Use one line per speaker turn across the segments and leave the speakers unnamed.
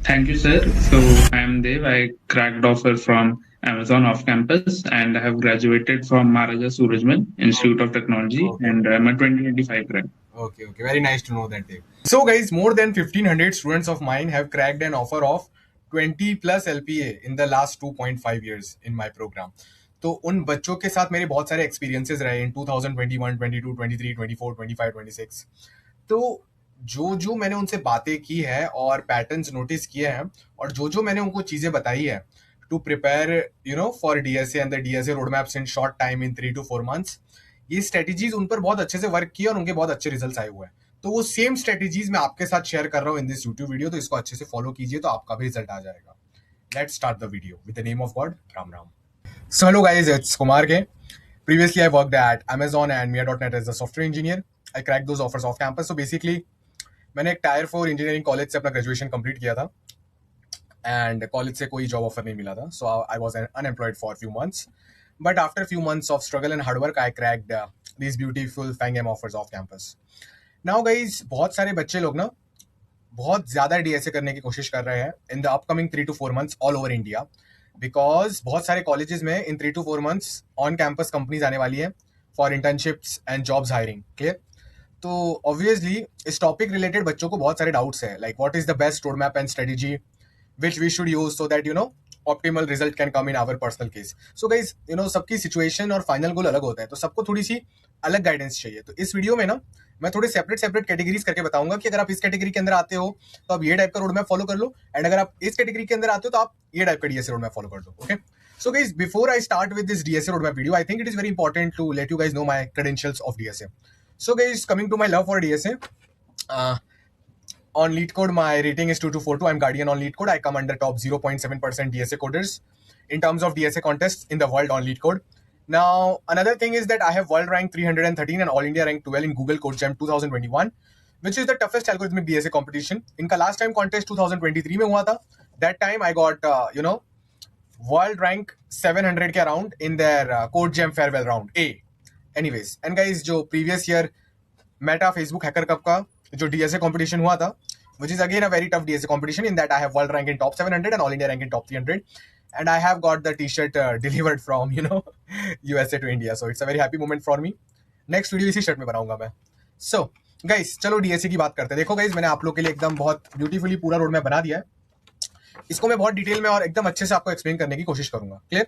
Thank you, sir. So I am Dev. I cracked offer from Amazon off campus, and I have graduated from Maharaja Surajmal Institute
Okay,
of Technology,
okay,
and I'm a 2025 grad.
okay. Very nice to know that, Dave. So, guys, more than 1,500 students of mine have cracked an offer of 20 plus LPA in the last 2.5 years in my program. तो उन बच्चों के साथ मेरे बहुत सारे experiences रहे इन 2021, 22, 23, 24, 25, 26। तो जो जो मैंने उनसे बातें की है और पैटर्न्स नोटिस किए हैं और जो जो मैंने उनको चीजें बताई है to prepare for DSA and the DSA road maps in short time in 3 to 4 months, ये स्ट्रेटेजीज उन पर बहुत अच्छे से वर्क किए और उनके बहुत अच्छे रिजल्ट्स आए हुए हैं। तो वो सेम स्ट्रेटेजीज मैं आपके साथ शेयर कर रहा हूँ इन दिस यूट्यूब वीडियो, तो इसको अच्छे से फॉलो कीजिए तो आपका भी रिजल्ट आ जाएगा। Let's start the video with the name of God. Ram Ram. So hello guys, it's Kumar K. Previously I worked at Amazon and Mia.net as a software engineer. I cracked those offers off campus. So basically मैंने एक tyre 4 engineering college से अपना graduation complete किया था and college से कोई job offer नहीं मिला था, so I was unemployed for few months, but after few months of struggle and hard work I cracked these beautiful FAANG M offers off campus. Now guys, बहुत सारे बच्चे लोग ना बहुत ज्यादा डीएसए करने की कोशिश कर रहे हैं in the upcoming 3 to 4 months all over India, because बहुत सारे कॉलेजेस में in 3 to 4 months on campus companies आने वाली है for internships and jobs hiring. Clear? तो ऑब्वियसली इस टॉपिक रिलेटेड बच्चों को बहुत सारे डाउट्स है, like what is the best road map and strategy which we should use so that optimal result can come in our personal case. So guys, सबकी situation और final goal अलग होता है, तो सबको थोड़ी सी अलग गाइडेंस चाहिए। तो इस वीडियो में ना मैं थोड़े सेपरेट सेपरेट कैटेगरीज करके बताऊंगा कि अगर आप इस कैटेगरी के अंदर आते हो तो आप ये टाइप का रोड मैप फॉलो कर लो, एंड अगर आप इस कैटेगरी के अंदर आते हो तो आप ये टाइप का डीएसए रोड मैप फॉलो कर दो। Okay, so guys, before I start with this DSA roadmap video, I think it is very important to let you guys know my credentials of DSA. So guys, coming to my love for DSA, on LeetCode my rating is 2242. I'm guardian on LeetCode. I come under top 0.7% DSA coders in terms of DSA contests in the world on LeetCode. Now another thing is that I have world rank 313 and all India rank 12 in Google Code Jam 2021, which is the toughest algorithmic DSA competition. इनका last time contest 2023 में हुआ था. That time I got world rank 700 के around in their Code Jam farewell round A. Anyways, and guys, जो previous year Meta Facebook Hacker Cup का जो DSA competition हुआ था, which is again a very tough DSA competition, in that I have world rank in top 700 and all India rank in top 300, and I have got the t-shirt delivered from USA to India, so it's a very happy moment for me. Next video इसी shirt में बनाऊंगा मैं। So guys, चलो DSA की बात करते हैं। देखो गाइस, मैंने आप लोग के लिए एकदम बहुत ब्यूटीफुली पूरा रोड मैप बना दिया है। इसको मैं बहुत डिटेल में और एकदम अच्छे से आपको एक्सप्लेन करने की कोशिश करूंगा। क्लियर?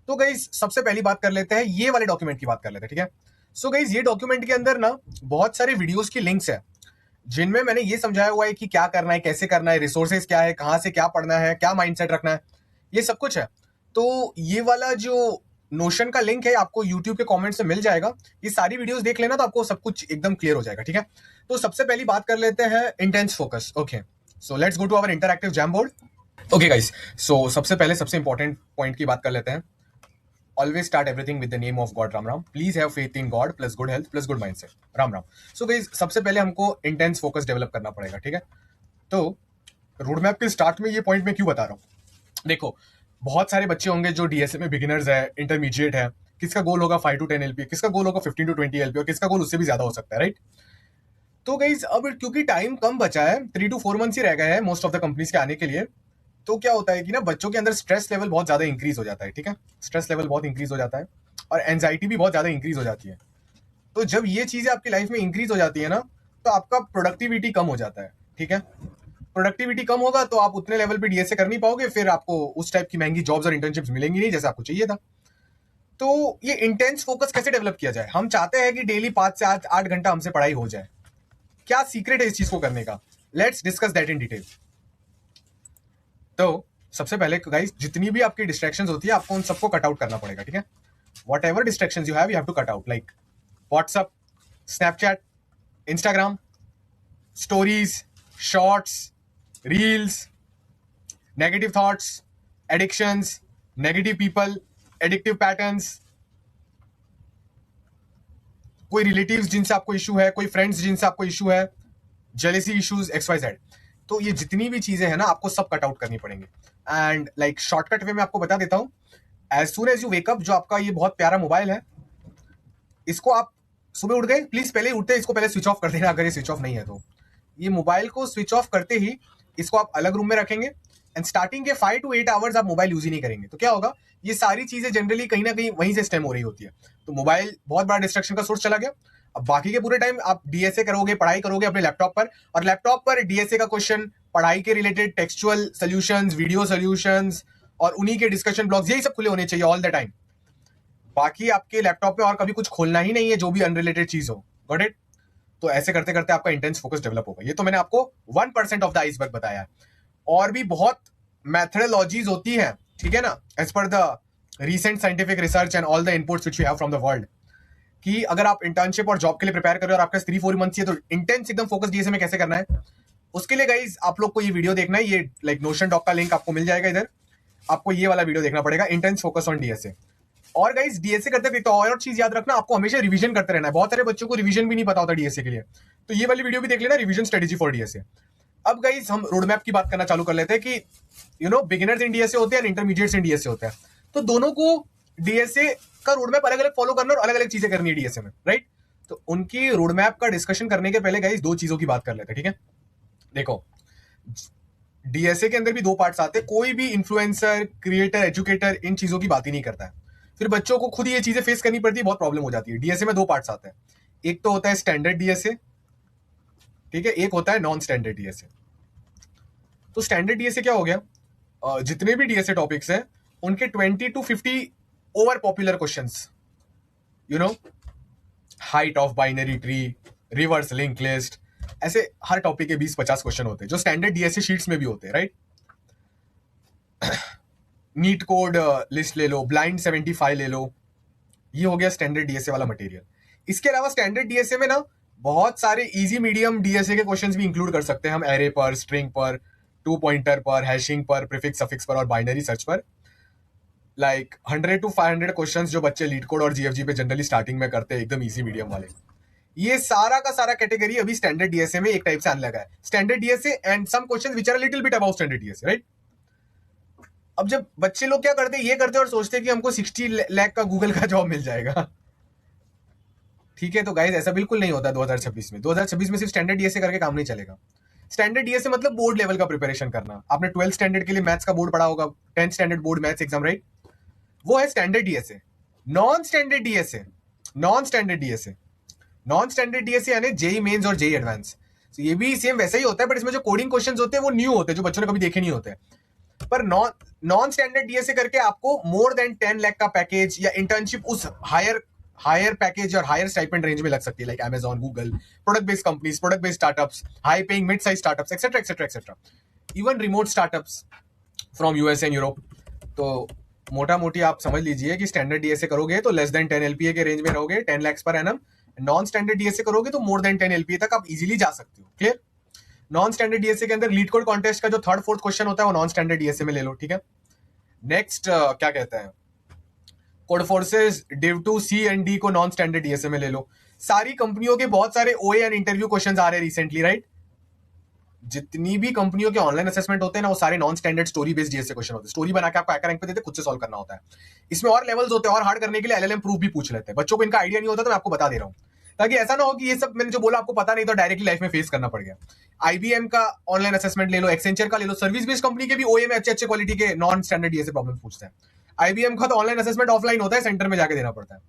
तो गाइज, सबसे पहली बात कर लेते हैं, ये वाले डॉक्यूमेंट की बात कर लेते हैं, ठीक है? सो गाइज, ये डॉक्यूमेंट के अंदर ना बहुत सारे वीडियोस की लिंक्स है जिनमें मैंने ये समझाया हुआ है कि क्या करना है, कैसे करना है, रिसोर्सेज क्या है, कहां से क्या पढ़ना है, क्या माइंडसेट रखना है, ये सब कुछ है। तो ये वाला जो नोशन का लिंक है आपको यूट्यूब के कमेंट से मिल जाएगा। ये सारी वीडियोस देख लेना तो आपको सब कुछ एकदम क्लियर हो जाएगा, ठीक है? तो सबसे पहली बात कर लेते हैं intense focus. Okay, so let's go to our interactive Jamboard. Okay guys, so सबसे पहले सबसे इंपॉर्टेंट पॉइंट की बात कर लेते हैं। Always start everything with the name of God. Ram Ram. Please have faith in God plus good health plus good mindset. Ram Ram. So guys, सबसे पहले हमको इंटेंस फोकस डेवलप करना पड़ेगा, ठीक है? तो रोड मैप के स्टार्ट में ये पॉइंट मैं क्यों बता रहा हूँ, देखो, बहुत सारे बच्चे होंगे जो डीएसए में बिगिनर्स है, इंटरमीडिएट है, किसका गोल होगा 5 to 10 एलपी, किसका गोल होगा 15 to 20 एलपी, और किसका गोल उससे भी ज्यादा हो सकता है, राइट? तो गाइस, अब क्योंकि टाइम कम बचा है, 3 to 4 मंथ्स ही रह गए हैं मोस्ट ऑफ द कंपनीज के आने के लिए, तो क्या होता है कि ना बच्चों के अंदर स्ट्रेस लेवल बहुत ज्यादा इंक्रीज हो जाता है, ठीक है? स्ट्रेस लेवल बहुत इंक्रीज हो जाता है और एंजाइटी भी बहुत ज्यादा इंक्रीज हो जाती है। तो जब ये चीजें आपकी लाइफ में इंक्रीज हो जाती है ना, तो आपका प्रोडक्टिविटी कम हो जाता है, ठीक है? प्रोडक्टिविटी कम होगा तो आप उतने लेवल पे डीएसए कर नहीं पाओगे, फिर आपको उस टाइप की महंगी जॉब्स और इंटर्नशिप्स मिलेंगी नहीं जैसे आपको चाहिए था। तो ये इंटेंस फोकस कैसे डेवलप किया जाए? हम चाहते हैं कि डेली 5 से 8 घंटा हमसे पढ़ाई हो जाए। क्या सीक्रेट है इस चीज को करने का? Let's discuss that in detail. तो सबसे पहले गाइस, जितनी भी आपकी डिस्ट्रैक्शंस होती है आपको उन सबको कट आउट करना पड़ेगा, ठीक है? Whatever distractions you have to cut out, like WhatsApp, Snapchat, Instagram, stories, shorts, reels, negative thoughts, addictions, negative people, addictive patterns, कोई रिलेटिव्स जिनसे आपको इशू है, कोई फ्रेंड्स जिनसे आपको इशू है, जेलेसी इश्यूज, XYZ। तो ये जितनी भी चीजें हैं ना आपको सब कट आउट करनी पड़ेंगी। एंड लाइक शॉर्टकट वे में आपको बता देता हूं, as soon as you wake up, जो आपका ये बहुत प्यारा मोबाइल है, इसको आप सुबह उठ गए, प्लीज पहले उठते इसको पहले स्विच ऑफ कर देना, अगर ये स्विच ऑफ नहीं है तो। ये मोबाइल को स्विच ऑफ करते ही इसको आप अलग रूम में रखेंगे एंड स्टार्टिंग के 5 to 8 आवर्स आप मोबाइल यूज ही नहीं करेंगे। तो क्या होगा, ये सारी चीजें जनरली कहीं ना कहीं वहीं से स्टेम हो रही होती है। तो मोबाइल बहुत बड़ा डिस्ट्रक्शन का सोर्स चला गया। अब बाकी के पूरे टाइम आप डीएसए करोगे, पढ़ाई करोगे अपने लैपटॉप पर, और लैपटॉप पर डीएसए का क्वेश्चन, पढ़ाई के related textual solutions, video solutions और उन्हीं के डिस्कशन ब्लॉग्स, यही सब खुले होने चाहिए ऑल द टाइम। बाकी आपके लैपटॉप पे और कभी कुछ खोलना ही नहीं है जो भी अनरिलेटेड चीज हो। Got it? तो ऐसे करते करते आपका इंटेंस फोकस डेवलप होगा। ये तो मैंने आपको 1% ऑफ द आइसबर्ग बताया है। और भी बहुत मेथडोलॉजीज होती हैं, ठीक है ना, as per the recent scientific research and all the inputs which we have from the world, कि अगर आप इंटर्नशिप और जॉब के लिए प्रिपेयर कर रहे हो और आपका 3-4 मंथ है तो इंटेंस एकदम फोकस डीएसए में कैसे करना है, उसके लिए गाइज आप लोग को ये वीडियो देखना है। ये लाइक नोशन डॉक का लिंक आपको मिल जाएगा इधर, आपको ये वाला वीडियो देखना पड़ेगा, इंटेंस फोकस ऑन डीएसए। और गाइज डीएसए करते हुए तो और चीज याद रखना, आपको हमेशा रिवीजन करते रहना है। बहुत सारे बच्चों को रिवीजन भी नहीं पता होता डीएसए के लिए, तो ये वाली वीडियो भी देख लेना, रिवीजन स्ट्रेटेजी फॉर डीएसए। अब गाइज हम रोड मैप की बात करना चालू कर लेते हैं कि बिगिनर्स इन डीएसए होते हैं और इंटरमीडिएट्स इन डीएसए होते हैं। तो दोनों को डीएसए का रोड मैप अलग अलग फॉलो करना और अलग अलग चीजें करनी है डीएसए में, राइट? तो उनकी रोड मैप का डिस्कशन करने के पहले गाइज 2 चीजों की बात कर लेते हैं, ठीक है? देखो, डीएसए के अंदर भी 2 पार्ट्स आते हैं। कोई भी इन्फ्लुएंसर, क्रिएटर, एजुकेटर इन चीजों की बात ही नहीं करता है। फिर बच्चों को खुद ही ये चीजें फेस करनी पड़ती है, बहुत प्रॉब्लम हो जाती है। डीएसए में 2 पार्ट्स आते हैं, एक तो होता है स्टैंडर्ड डीएसए, ठीक है, एक होता है नॉन स्टैंडर्ड डीएसए। तो स्टैंडर्ड डीएसए क्या हो गया, जितने भी डीएसए टॉपिक्स हैं उनके 20 to 50 over popular questions, height of binary tree, reverse link list, ऐसे हर टॉपिक के 20-50 क्वेश्चन होते हैं जो स्टैंडर्ड डीएसए शीट्स में भी होते हैं, राइट? नीट कोड लिस्ट ले लो, ब्लाइंड 75 ले लो, ये हो गया स्टैंडर्ड डीएसए वाला मटेरियल। इसके अलावा स्टैंडर्ड डीएसए में ना बहुत सारे इजी मीडियम डीएसए के क्वेश्चंस भी इंक्लूड कर सकते हैं हम, एरे पर, स्ट्रिंग पर, 2 पॉइंटर पर, हैशिंग पर, प्रीफिक्स सफिक्स पर और बाइनरी सर्च पर। लाइक 100 to 500 क्वेश्चंस जो बच्चे लीड कोड और जीएफजी पे जनरली स्टार्टिंग में करते हैं, एकदम इजी मीडियम वाले। ये सारा का सारा कैटेगरी अभी स्टैंडर्ड डीएसए में एक टाइप से आने लगा है। Standard DSA and some questions which are little bit about standard DSA, right? अब जब बच्चे लोग क्या करते हैं, ये करते हैं और सोचते हैं कि हमको 60 लाख का गूगल का जॉब मिल जाएगा। ठीक है, तो गाइस ऐसा बिल्कुल नहीं होता 2026 में। 2026 में सिर्फ स्टैंडर्ड डीएसए करके काम नहीं चलेगा। स्टैंडर्ड डीएसए मतलब बोर्ड लेवल का प्रिपरेशन करना। आपने 12th स्टैंडर्ड के लिए मैथ्स का बोर्ड पढ़ा होगा, 10th standard board maths exam, right? वो है standard DSA. Non standard DSA, non standard DSA, non standard DSA यानी जेई मेंस और जेई एडवांस। तो ये भी सेम वैसा ही होता है, बट इसमें जो कोडिंग क्वेश्चंस होते हैं वो न्यू होते हैं, जो बच्चों ने कभी देखे नहीं होते। पर नॉन स्टैंडर्ड डीएसए करके आपको मोर देन 10 लाख का पैकेज या इंटर्नशिप उस हायर पैकेज और हायर स्टाइपेंड रेंज में लग सकती है, like Amazon, Google, product based companies, product based startups, high paying mid size startups, etcetera etcetera etcetera, even remote startups from US and Europe. तो मोटा मोटी आप समझ लीजिए कि स्टैंडर्ड डीएसए करोगे तो लेस देन 10 एलपीए के रेंज में रहोगे, 10 lakhs per annum. Non standard DSA करोगे तो मोर देन 10 एलपीए तक आप इजीली जा सकते हो। क्लियर? नॉन स्टैंडर्ड डीएसए के अंदर लीड कोड कॉन्टेस्ट का जो 3rd-4th क्वेश्चन होता है वो नॉन स्टैंडर्ड डीएसए में ले लो, ठीक है? नेक्स्ट क्या कहते हैं, Codeforces div 2 C and D को नॉन स्टैंडर्ड डीएसए में ले लो। सारी कंपनियों के बहुत सारे ओए एंड इंटरव्यू क्वेश्चंस आ रहे हैं रिसेंटली, राइट? जितनी भी कंपनियों के ऑनलाइन असेसमेंट होते हैं ना, वो सारे non standard story based DSA question होते हैं। स्टोरी बना के आपको हैकर रैंक पे देते, खुद से सॉल्व करना होता है। इसमें और लेवल्स होते हैं, और हार्ड करने के लिए एलएलएम प्रूफ भी पूछ लेते हैं। बच्चों को इनका आइडिया नहीं होता तो मैं आपको बता दे रहा हूँ, ताकि ऐसा ना हो कि ये सब मैंने जो बोला आपको पता नहीं तो डायरेक्टली लाइफ में फेस करना पड़ गया। आईबीएम का ऑनलाइन असेसमेंट ले लो, एक्सेंचर का ले लो, सर्विस बेस्ड कंपनी के भी ओए में अच्छे अच्छे क्वालिटी के नॉन स्टैंडर्ड डीएसए प्रॉब्लम पूछते हैं। आईबीएम का तो ऑनलाइन असेसमेंट ऑफलाइन होता है, सेंटर में जाके देना पड़ता है।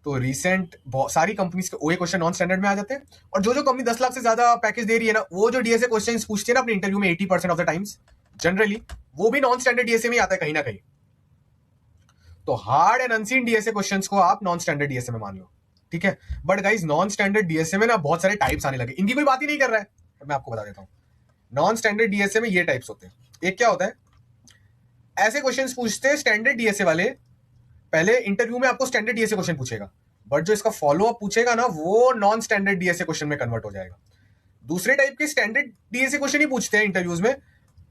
तो रिसेंट सारी कंपनीज के ओए क्वेश्चन नॉन स्टैंडर्ड में आ जाते हैं। और जो कंपनी 10 लाख से ज्यादा पैकेज दे रही है ना, वो जो डीएसए क्वेश्चंस पूछती है ना अपने इंटरव्यू में 80% ऑफ द टाइम्स जनरली, वो भी नॉन स्टैंडर्ड डीएसए में आता है कहीं ना कहीं। तो hard and unseen DSA questions को आप नॉन स्टैंडर्ड डीएसए में मान लो, ठीक है? But guys non standard DSA में ना बहुत सारे टाइप्स आने लगे, इनकी कोई बात ही नहीं कर रहा है, मैं आपको बता देता हूँ। नॉन स्टैंडर्ड डीएसए में ये टाइप्स होते हैं। एक क्या होता है, ऐसे क्वेश्चंस पूछते हैं स्टैंडर्ड डीएसए वाले, पहले इंटरव्यू में आपको स्टैंडर्ड डीएसए क्वेश्चन पूछेगा, बट जो इसका फॉलो अप पूछेगा ना वो नॉन स्टैंडर्ड डीएसए क्वेश्चन में कन्वर्ट हो जाएगा। दूसरे टाइप के स्टैंडर्ड डीएसए क्वेश्चन ही पूछते हैं इंटरव्यूज में,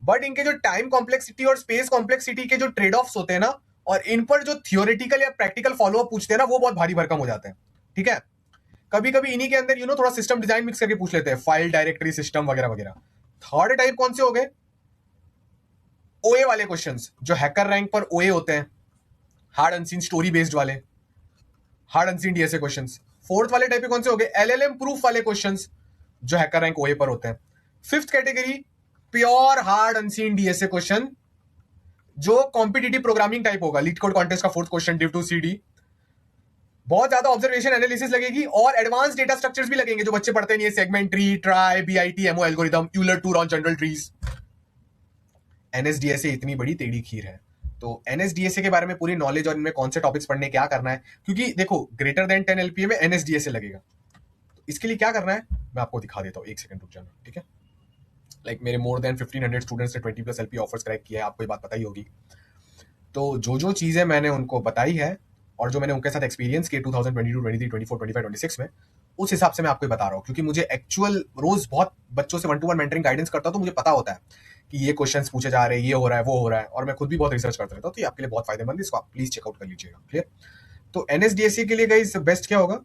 बट इनके जो टाइम कॉम्प्लेक्सिटी और स्पेस कॉम्प्लेक्सिटी के जो ट्रेड ऑफ्स होते हैं ना, और इन पर जो थियोरेटिकल या प्रैक्टिकल फॉलो अप पूछते हैं ना, वो बहुत भारी भरकम हो जाते हैं, ठीक है? कभी कभी इन्हीं के अंदर थोड़ा सिस्टम डिजाइन मिक्स करके पूछ लेते हैं, फाइल डायरेक्टरी सिस्टम वगैरह वगैरह। थर्ड टाइप कौन से हो गए, ओए वाले क्वेश्चंस, जो हैकर रैंक पर ओए होते हैं, हार्ड अनसीन स्टोरी बेस्ड वाले, hard unseen DSA questions. Fourth वाले टाइप के कौन से हो गए, एलएलएम प्रूफ वाले क्वेश्चंस, जो हैकर रैंक ओए पर होते हैं। Fifth category pure hard unseen DSA question जो कॉम्पिटिटिव प्रोग्रामिंग टाइप होगा, लीड कोड कॉन्टेस्ट का 4th question div to CD. बहुत ज्यादा ऑब्जर्वेशन एनालिसिस लगेगी और एडवांस डेटा स्ट्रक्चर्स भी लगेंगे जो बच्चे पढ़ते नहीं है, segment tree, trie, BIT, MO algorithm, Euler tour on general trees. एनएसडीएसए इतनी बड़ी टेढ़ी खीर है, तो एनएसडीएसए के बारे में पूरी नॉलेज और इनमें कौन से टॉपिक्स पढ़ने, क्या करना है, क्योंकि देखो ग्रेटर देन 10 एलपीए में एनएसडीएसए लगेगा, तो इसके लिए क्या करना है मैं आपको दिखा देता हूँ, एक सेकंड रुक जाना, ठीक है। लाइक मेरे मोर देन 1500 स्टूडेंट्स ने 20+ एलपी ऑफर्स क्रैक किया है, आपको ये बात पता ही होगी। तो जो जो चीजें मैंने उनको बताई है और जो मैंने उनके साथ एक्सपीरियंस किए 2022, 23, 24, 25, 26 में, उस हिसाब से मैं आपको बता रहा हूँ, क्योंकि मुझे एक्चुअल रोज बहुत बच्चों से 1-to-1 मेंटरिंग गाइडेंस करता हूँ, तो मुझे पता होता है कि ये क्वेश्चंस पूछे जा रहे हैं, ये हो रहा है, वो हो रहा है, और मैं खुद भी बहुत रिसर्च करता रहता हूँ, तो ये आपके लिए बहुत फायदेमंद है, इसको आप प्लीज चेकआउट कर लीजिएगा। क्लियर। तो एनएसडीएसए के लिए गाइस बेस्ट क्या होगा,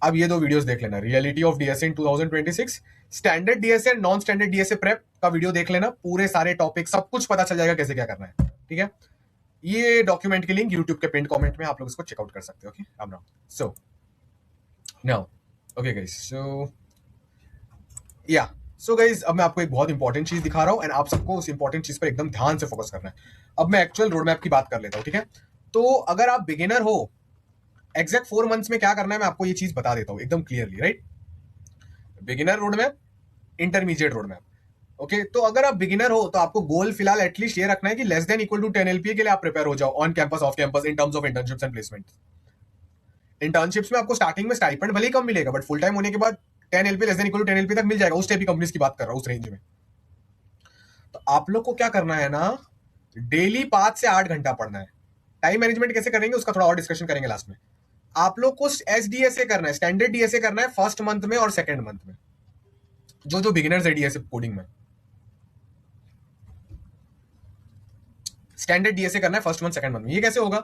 अब ये 2 वीडियोस देख लेना, reality of DSA in 2026, standard DSA and non standard DSA prep का वीडियो देख लेना, पूरे सारे टॉपिक सब कुछ पता चल जाएगा कैसे क्या करना है, ठीक है। ये डॉक्यूमेंट की लिंक यूट्यूब के पिन कमेंट में आप लोग इसको चेकआउट कर सकते हो। ओके, अब now so now okay guys, so guys अब मैं आपको एक बहुत इंपॉर्टेंट चीज दिखा रहा हूं एंड आप सबको उस इंपॉर्टेंट चीज पर एकदम ध्यान से फोकस करना है। अब मैं एक्चुअल रोड मैप की बात कर लेता हूं, ठीक है। तो अगर आप बिगिनर हो, एग्जैक्ट 4 मंथ्स में क्या करना है मैं आपको ये चीज बता देता हूं एकदम clearly, right. Beginner road map, intermediate road map, okay. तो अगर आप बिगिनर हो तो आपको गोल फिलहाल एटलीस्ट ये रखना है कि less than equal to 10 LPA के लिए आप प्रिपेयर हो जाओ, on campus off campus, in terms of internships and placement. Internships में आपको स्टार्टिंग में स्टाइपेंड भले ही कम मिलेगा, बट फुल टाइम होने के बाद 10 LP less than equal to 10 LP तक मिल जाएगा, उस टाइप की कंपनीज की बात कर रहा हूं, उस रेंज में। तो आप लोग को क्या करना है ना, डेली 5 से 8 घंटा पढ़ना है। टाइम मैनेजमेंट कैसे करेंगे उसका थोड़ा और डिस्कशन करेंगे लास्ट में। आप लोग को एसडीएसए करना है, स्टैंडर्ड डीएसए करना है फर्स्ट मंथ में और सेकंड मंथ में, जो जो बिगिनर्स है डीएसए कोडिंग में। स्टैंडर्ड डीएसए करना है फर्स्ट मंथ सेकंड मंथ में। ये कैसे होगा,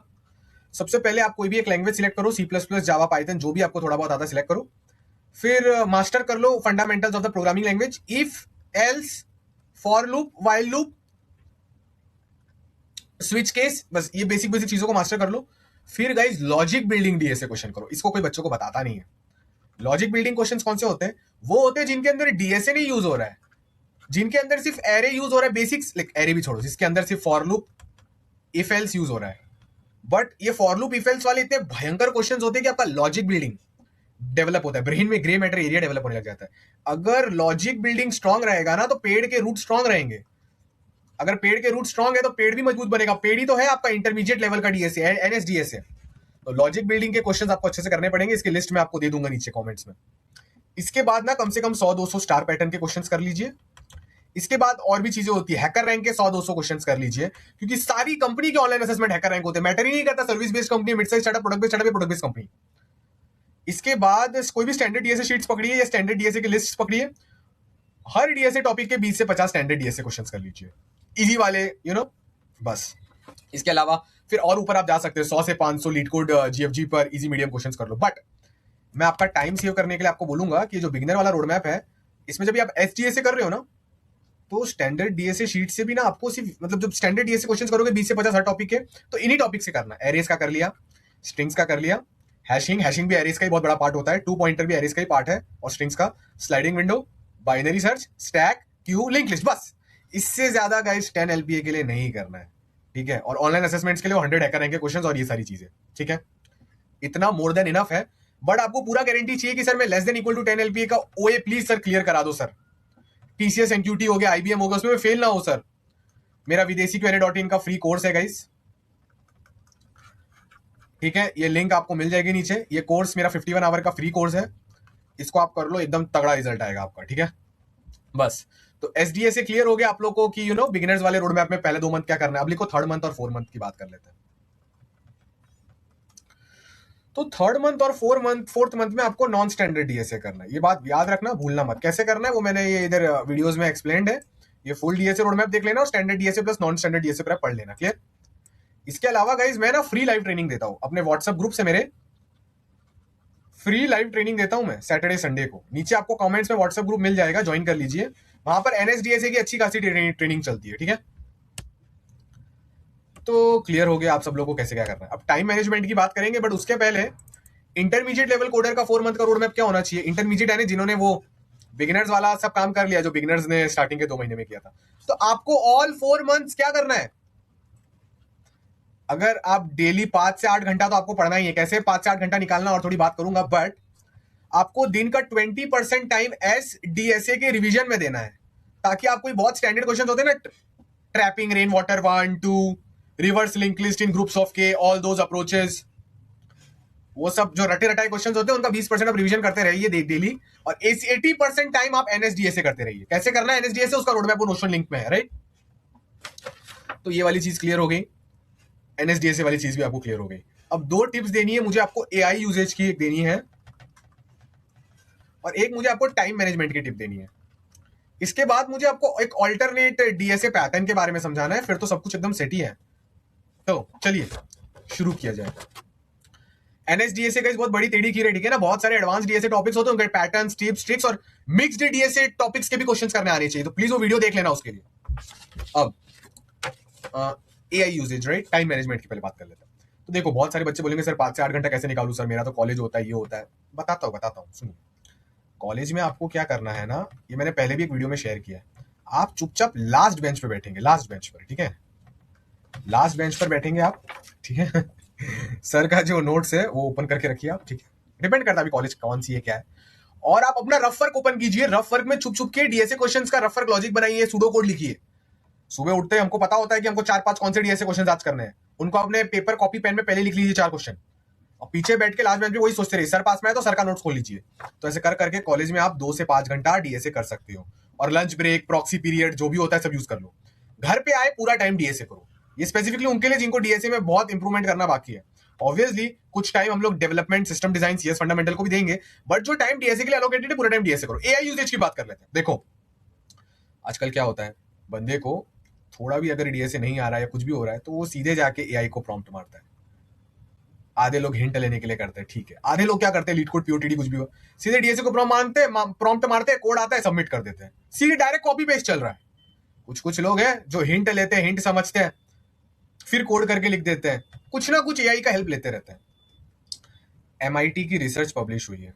सबसे पहले आप कोई भी एक लैंग्वेज सिलेक्ट करो, C++, जावा, पाइथन, जो भी आपको थोड़ा बहुत आता है सिलेक्ट करो। फिर मास्टर कर लो fundamentals of the programming language, if, else, for loop, while loop, switch case, बस ये बेसिक बेसिक चीजों को मास्टर कर लो। फिर guys logic building DSA question करो, इसको कोई बच्चों को बताता नहीं है। लॉजिक बिल्डिंग क्वेश्चंस कौन से होते हैं, वो होते हैं जिनके अंदर डीएसए नहीं यूज हो रहा है, जिनके अंदर सिर्फ एरे यूज हो रहा है, बेसिक्स, लाइक एरे भी छोड़ो, जिसके अंदर सिर्फ for loop, if else use हो रहा है। बट ये फॉर लूप, इफ एल्स वाले इतने भयंकर क्वेश्चंस होते हैं कि आपका लॉजिक बिल्डिंग डेवलप होता है, ब्रेन में ग्रे मैटर एरिया डेवलप होने लग जाता है। अगर लॉजिक बिल्डिंग स्ट्रांग रहेगा ना तो पेड़ के रूट स्ट्रांग रहेंगे। अगर पेड़ के रूट स्ट्रांग है तो पेड़ भी मजबूत बनेगा। पेड़ ही तो है आपका इंटरमीडिएट लेवल का डीएसए, एनएसडीएसए। तो लॉजिक बिल्डिंग के क्वेश्चंस आपको अच्छे से करने पड़ेंगे, इसकी लिस्ट में आपको दे दूंगा नीचे कमेंट्स में। इसके बाद ना कम से कम 100-200 स्टार पैटर्न के क्वेश्चंस कर लीजिए। इसके बाद और भी चीजें होती है, हैकर रैंक के 100-200 क्वेश्चंस कर लीजिए, क्योंकि सारी कंपनी के ऑनलाइन असेसमेंट हैकर रैंक होते हैं, मैटर ही नहीं करता service based company, mid size startup, product based company. इसके बाद कोई भी स्टैंडर्ड डीएसए शीट्स पकड़िए या स्टैंडर्ड डीएसए की लिस्ट पकड़िए, हर डीएसए टॉपिक के 20 से 50 स्टैंडर्ड डीएसए क्वेश्चंस कर लीजिए, इजी वाले, बस। इसके अलावा फिर और ऊपर आप जा सकते हैं, 100 से 500 लीड कोड जीएफजी पर इजी मीडियम क्वेश्चंस कर लो। बट मैं आपका टाइम सेव करने के लिए आपको बोलूंगा कि जो बिगिनर वाला रोड मैप है, इसमें जब भी आप एसडीएसए कर रहे हो ना, तो स्टैंडर्ड डीएसए शीट से भी ना आपको सिर्फ, मतलब जब स्टैंडर्ड डीएसए क्वेश्चंस करोगे 20 से 50 हर टॉपिक के, तो इन्हीं टॉपिक से करना। एरेस का कर लिया, स्ट्रिंग्स का कर लिया, हैशिंग भी एरेस का ही बहुत बड़ा पार्ट होता है, 2 पॉइंटर भी एरेस का ही पार्ट है, और स्ट्रिंग्स का sliding window, binary search, stack, Q, link list, बस। इससे ज्यादा गाइस 10 एलपीए के लिए नहीं करना है, ठीक है। और ऑनलाइन असेसमेंट्स के लिए 100 हैकर रैंक के क्वेश्चंस और ये सारी चीजें, ठीक है। इतना मोर देन इनफ है। बट आपको पूरा गारंटी चाहिए कि सर मैं less than equal to 10 LPA का ओए प्लीज सर क्लियर करा दो सर। टीसीएस, एनक्यूटी हो गया, आईबीएम होगा, उसमें फेल ना हो सर। मेरा विदेशी क्वेरी.in का फ्री कोर्स है गाइस, ठीक है। ये लिंक आपको मिल जाएगी नीचे। ये कोर्स मेरा 51 आवर का फ्री कोर्स है, इसको आप कर लो, एकदम तगड़ा रिजल्ट आएगा आपका, ठीक है। बस तो एसडीएसए क्लियर हो गया आप लोगों को कि बिगिनर्स वाले रोड मैप में पहले 2 मंथ क्या करना है। अब लिखो 3rd मंथ और 4th मंथ की बात कर लेते हैं। तो 3rd मंथ और 4th मंथ में आपको नॉन स्टैंडर्ड डीएसए करना है। ये बात याद रखना, भूलना मत। कैसे करना है वो मैंने ये इधर वीडियोस में एक्सप्लेन्ड है। ये फुल डीएसए रोड मैप देख लेना और standard DSA plus non standard DSA prep पढ़ लेना, क्लियर। इसके अलावा गाइज मैं ना फ्री लाइव ट्रेनिंग देता हूं अपने व्हाट्सएप ग्रुप से, मेरे फ्री लाइव ट्रेनिंग देता हूं मैं सैटरडे संडे को। नीचे आपको कमेंट्स में व्हाट्सएप ग्रुप मिल जाएगा, ज्वाइन कर लीजिए। वहां पर एनएसडीएसए की अच्छी खासी ट्रेनिंग चलती है, ठीक है। तो क्लियर हो गया आप सब लोगों को कैसे क्या करना है। अब टाइम मैनेजमेंट की बात करेंगे, बट उसके पहले इंटरमीडिएट लेवल कोडर का 4 मंथ का रोड मैप क्या होना चाहिए। इंटरमीडिएट यानी जिन्होंने वो बिगिनर्स वाला सब काम कर लिया जो बिगिनर्स ने स्टार्टिंग के 2 महीने में किया था। तो आपको ऑल 4 मंथ्स क्या करना है, अगर आप डेली 5 से 8 घंटा तो आपको पढ़ना ही है, कैसे 5 से 8 घंटा निकालना और थोड़ी बात करूंगा, बट आपको दिन का 20% टाइम SDSA के रिवीजन में देना है, ताकि आपको बहुत स्टैंडर्ड क्वेश्चन होते हैं ना, trapping rain water 1 2, reverse link list in groups of के, ऑल दोज अप्रोचेस, वो सब जो रटे रटाए क्वेश्चन होते हैं उनका 20% आप रिवीजन करते रहिए डेली, और 80% टाइम आप NSDSA करते रहिए। कैसे करना है NSDSA, उसका रोड मैप नोशन लिंक में है, राइट। तो ये वाली चीज क्लियर हो गई, NSDSA वाली चीज भी आपको क्लियर हो गई। अब 2 टिप्स देनी है मुझे आपको, AI यूजेज की एक देनी है, और एक मुझे आपको टाइम मैनेजमेंट की टिप देनी है। इसके बाद मुझे आपको एक ऑल्टरनेट DSA पैटर्न के बारे में समझाना है, फिर तो सब कुछ एकदम सेट ही है। तो चलिए शुरू किया जाए। NSDSA का बहुत बड़ी टेढ़ी कीड़े, ठीक है ना, बहुत सारे एडवांस DSA टॉपिक्स होते हैं, उनके पैटर्न्स, टिप्स, ट्रिक्स और मिक्स्ड DSA टॉपिक्स के भी क्वेश्चंस करने आने चाहिए, तो प्लीज वो वीडियो देख लेना उसके लिए। अब AI uses, right, time management की पहले बात कर लेते हैं। तो देखो बहुत सारे बच्चे बोलेंगे सर 5 से 8 घंटा कैसे निकालूं सर, मेरा तो कॉलेज होता है, ये होता है। बताता हूँ सुनिए। कॉलेज में आपको क्या करना है ना, ये मैंने पहले भी एक वीडियो में शेयर किया है, आप चुपचाप लास्ट बेंच पे बैठेंगे, लास्ट बेंच पर, ठीक है, लास्ट बेंच पर बैठेंगे आप, ठीक है। सर का जो नोट्स है वो ओपन करके रखिए आप, ठीक है, डिपेंड करता है अभी कॉलेज कौन सी है क्या है, और आप अपना रफ वर्क ओपन कीजिए, रफ वर्क में छुप छुप के DSA क्वेश्चंस का रफ वर्क लॉजिक बनाइए, सूडो कोड लिखिए। सुबह उठते ही हमको पता होता है कि हमको 4-5 कौन से DSA क्वेश्चन आज करने हैं, उनको अपने पेपर कॉपी पेन में पहले लिख लीजिए 4 क्वेश्चन, और पीछे बैठ के लास्ट बेंच पे वही सोचते रहिए, सर पास में है तो सर का नोट्स खोल लीजिए। तो ऐसे कर करके कॉलेज में आप 2 से 5 घंटा DSA कर सकते हो, और लंच ब्रेक, प्रॉक्सी पीरियड जो भी होता है सब यूज कर लो। घर पे आए पूरा टाइम DSA करो, ये स्पेसिफिकली उनके लिए जिनको DSA में बहुत इंप्रूवमेंट करना बाकी है। ऑब्वियसली कुछ टाइम हम लोग development, system design, CS fundamental को भी देंगे, बट जो टाइम DSA के लिए एलोकेटेड है पूरा टाइम DSA करो। AI यूजेज की बात कर लेते हैं। देखो आजकल क्या होता है, बंदे को थोड़ा भी अगर DSA नहीं आ रहा है या कुछ भी हो रहा है तो वो सीधे जाके AI को प्रॉम्प्ट मारता है। आधे लोग हिंट लेने के लिए करते हैं, ठीक है, आधे लोग क्या करते हैं, लीड कोड, POTD कुछ भी हो, सीधे DSA को प्रॉम्प्ट मारते हैं, कोड आता है, सबमिट कर देते हैं, सीधे डायरेक्ट कॉपी पेस्ट चल रहा है। कुछ लोग हैं जो हिंट लेते हैं, हिंट समझते हैं, फिर कोड करके लिख देते हैं, कुछ ना कुछ AI का हेल्प लेते रहते हैं। MIT की रिसर्च पब्लिश हुई है,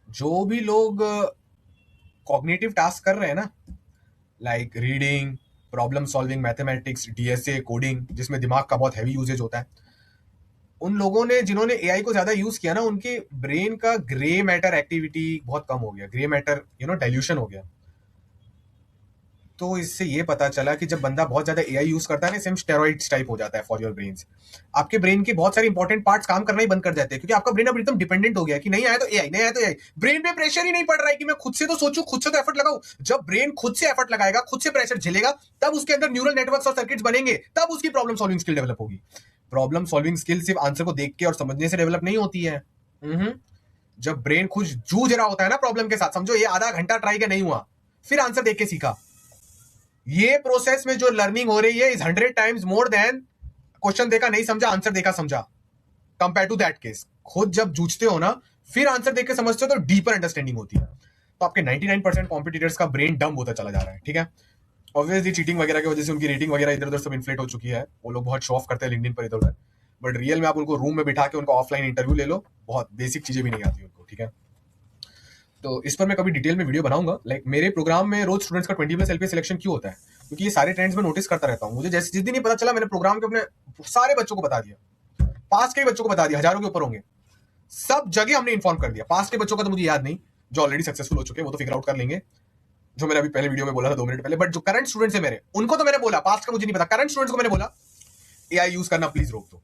जो भी लोग कॉग्निटिव टास्क कर रहे हैं ना, like reading, problem solving, mathematics, DSA, coding, जिसमें दिमाग का बहुत हैवी यूजेज होता है, उन लोगों ने जिन्होंने AI को ज्यादा यूज किया ना, उनके ब्रेन का ग्रे मैटर एक्टिविटी बहुत कम हो गया, ग्रे मैटर डाइल्यूशन हो गया। तो इससे ये पता चला कि जब बंदा बहुत ज्यादा AI यूज करता है ना, सेम स्टेरॉइड्स टाइप हो जाता है फॉर योर ब्रेन्स। आपके ब्रेन के बहुत सारे इंपॉर्टेंट पार्ट्स काम करना ही बंद कर जाते हैं, क्योंकि आपका ब्रेन अब एकदम डिपेंडेंट हो गया कि नहीं आया तो AI, नहीं आया तो AI। ब्रेन पे प्रेशर ही नहीं पड़ रहा है कि मैं खुद से तो सोचूं, खुद से तो एफर्ट लगाऊं। जब ब्रेन खुद से एफर्ट लगाएगा, खुद से प्रेशर झेलेगा, तब उसके अंदर न्यूरल नेटवर्क्स और सर्किट्स बनेंगे, तब उसकी प्रॉब्लम सॉल्विंग स्किल डेवलप होगी। प्रॉब्लम सॉल्विंग स्किल सिर्फ आंसर को देख के और समझने से डेवलप नहीं होती है। जब ब्रेन खुद जूझ रहा होता है ना प्रॉब्लम के साथ, समझो ये आधा घंटा ट्राई के नहीं हुआ, फिर आंसर देख के सीखा, ये प्रोसेस में जो लर्निंग हो रही है is 100 times more than question देखा नहीं समझा, आंसर देखा समझा। कंपेयर टू दैट केस, खुद जब जूझते हो ना, फिर आंसर देख के समझते हो तो डीपर अंडरस्टैंडिंग होती है। तो आपके 99% कॉम्पिटिटर्स का ब्रेन डम होता चला जा रहा है, ठीक है। ऑब्वियसली चीटिंग वगैरह की वजह से उनकी रेटिंग वगैरह इधर उधर सब इन्फ्लेट हो चुकी है, वो लोग बहुत शो ऑफ करते हैं लिंक्डइन पर इधर उधर, बट रियल में आप उनको रूम में बिठा के उनको ऑफलाइन इंटरव्यू ले लो, बहुत बेसिक चीजें भी नहीं आती उनको, ठीक है। तो इस पर मैं कभी डिटेल में वीडियो बनाऊंगा। लाइक मेरे प्रोग्राम में रोज स्टूडेंट्स का 20+ LPA सिलेक्शन क्यों होता है, क्योंकि ये सारे ट्रेंड्स में नोटिस करता रहता हूँ। मुझे जैसे जिस दिन ही पता चला, मैंने प्रोग्राम के अपने सारे बच्चों को बता दिया, पास के बच्चों को बता दिया, हजारों के ऊपर होंगे, सब जगह हमने इन्फॉर्म कर दिया। पास के बच्चों का तो मुझे याद नहीं, जो ऑलरेडी सक्सेसफुल हो चुके हैं वो तो फिगर आउट कर लेंगे, जो मैंने अभी पहले वीडियो में बोला था 2 मिनट पहले। बट जो करंट स्टूडेंट्स है मेरे, उनको तो मैंने बोला, पास्ट का मुझे नहीं पता, करंट स्टूडेंट्स को मैंने बोला AI यूज करना प्लीज रोक दो।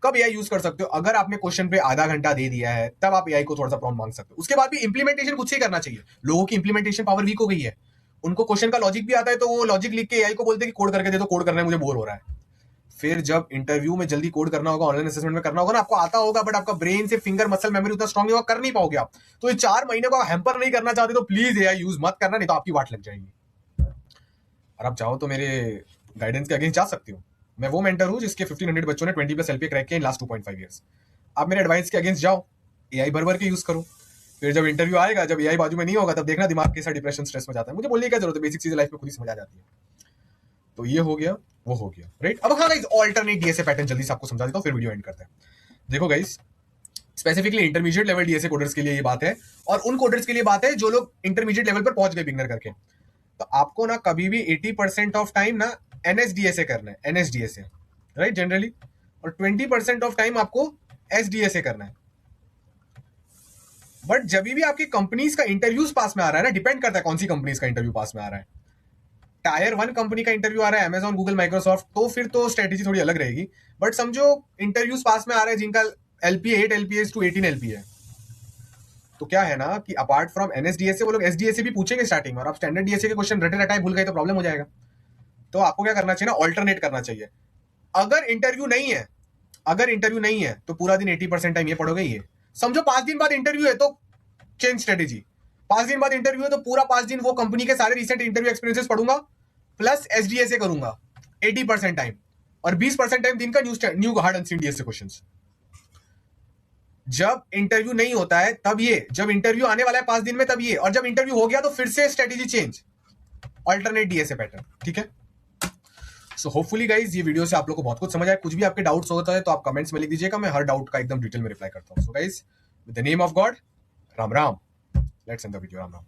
कब AI यूज कर सकते हो, अगर आपने क्वेश्चन पे आधा घंटा दे दिया है तब आप AI को थोड़ा सा प्रॉम्प्ट मांग सकते हो। उसके बाद भी इंप्लीमेंटेशन खुद से ही करना चाहिए। लोगों की इंप्लीमेंटेशन पावर वीक हो गई है, उनको क्वेश्चन का लॉजिक भी आता है तो वो लॉजिक लिख के AI को बोलते हैं कि कोड करके दे दो, कोड करना है मुझे बोर हो रहा है। फिर जब इंटरव्यू में जल्दी कोड करना होगा, ऑनलाइन असेसमेंट में करना होगा ना, आपको आता होगा बट आपका ब्रेन से फिंगर मसल मेमोरी उतना स्ट्रांग होगा, कर नहीं पाओगे आप। तो ये 4 महीने को हैम्पर नहीं करना चाहते तो प्लीज AI यूज मत करना, नहीं तो आपकी वाट लग जाएगी। और आप चाहो तो मेरे गाइडेंस के अगेंस्ट जा सकते हो। मैं वो मेंटर हूं जिसके 1500 बच्चों ने 20+ LPA क्रैक किया इन लास्ट 2.5 ईयर्स। आप मेरे एडवाइस के अगेंस्ट जाओ, AI भर के यूज करो, फिर जब इंटरव्यू आएगा, जब AI बाजू में नहीं होगा, तब देखना दिमाग कैसा डिप्रेशन स्ट्रेस में जाता है। मुझे बोलने की क्या जरूरत है, बेसिक चीजें लाइफ में खुद ही समझ आ जाती है। तो ये हो गया, वो हो गया, राइट। अब हाँ गाइस, ऑल्टरनेट DSA पैटर्न जल्दी से आपको समझा देता हूँ, फिर वीडियो एंड करते हैं। देखो guys, specifically intermediate level DSA coders के लिए ये बात है, और उन कोडर्स के लिए बात है जो लोग इंटरमीडिएट लेवल पर पहुंच गए बिगनर करके। तो आपको ना कभी भी 80% ऑफ टाइम ना एनएसडीएसए करना है, एनएसडीएसए राइट जनरली, और 20% ऑफ टाइम आपको एसडीएसए करना है। बट जब भी आपकी कंपनीज का इंटरव्यूज पास में आ रहा है ना, डिपेंड करता है कौन सी कंपनीज का इंटरव्यू पास में आ रहा है। टायर 1 कंपनी का इंटरव्यू आ रहा है, अमेजॉन, गूगल, माइक्रोसॉफ्ट, तो फिर तो स्ट्रेटेजी थोड़ी अलग रहेगी। बट समझो इंटरव्यूज पास में आ रहा है जिनका एलपीए 8 एलपीए टू 18 एलपीए है, तो क्या है ना कि अपार्ट फ्रॉम एनएसडीएसए वो लोग एसडीएसए भी पूछेंगे स्टार्टिंग में, और आप स्टैंडर्ड डीएसए के क्वेश्चन रटे रटाए भूल गए तो प्रॉब्लम हो जाएगा। तो आपको क्या करना चाहिए ना, ऑल्टरनेट करना चाहिए। अगर इंटरव्यू नहीं है तो पूरा दिन 80% टाइम ये पढ़ोगे। ये समझो 5 दिन बाद इंटरव्यू है तो चेंज स्ट्रेटेजी। 5 दिन बाद इंटरव्यू है तो पूरा 5 दिन वो कंपनी के सारे रिसेंट इंटरव्यू एक्सपीरियंसेस पढ़ूंगा, प्लस एसडीएसए करूंगा 80% टाइम, और 20% टाइम दिन का new hard and DSA questions. जब इंटरव्यू नहीं होता है तब ये, जब इंटरव्यू आने वाला है 5 दिन में तब ये, और जब इंटरव्यू हो गया तो फिर से strategy change, alternate DSA pattern. ठीक है, सो होपफुली गाइज ये वीडियो से आप लोग को बहुत कुछ समझ आया। कुछ भी आपके डाउट्स होता है तो आप कमेंट्स में लिख दीजिएगा, मैं हर डाउट का एकदम डिटेल में रिप्लाई करता हूँ। So guys with the name of God, Ram Ram, let's end the video. Ram Ram.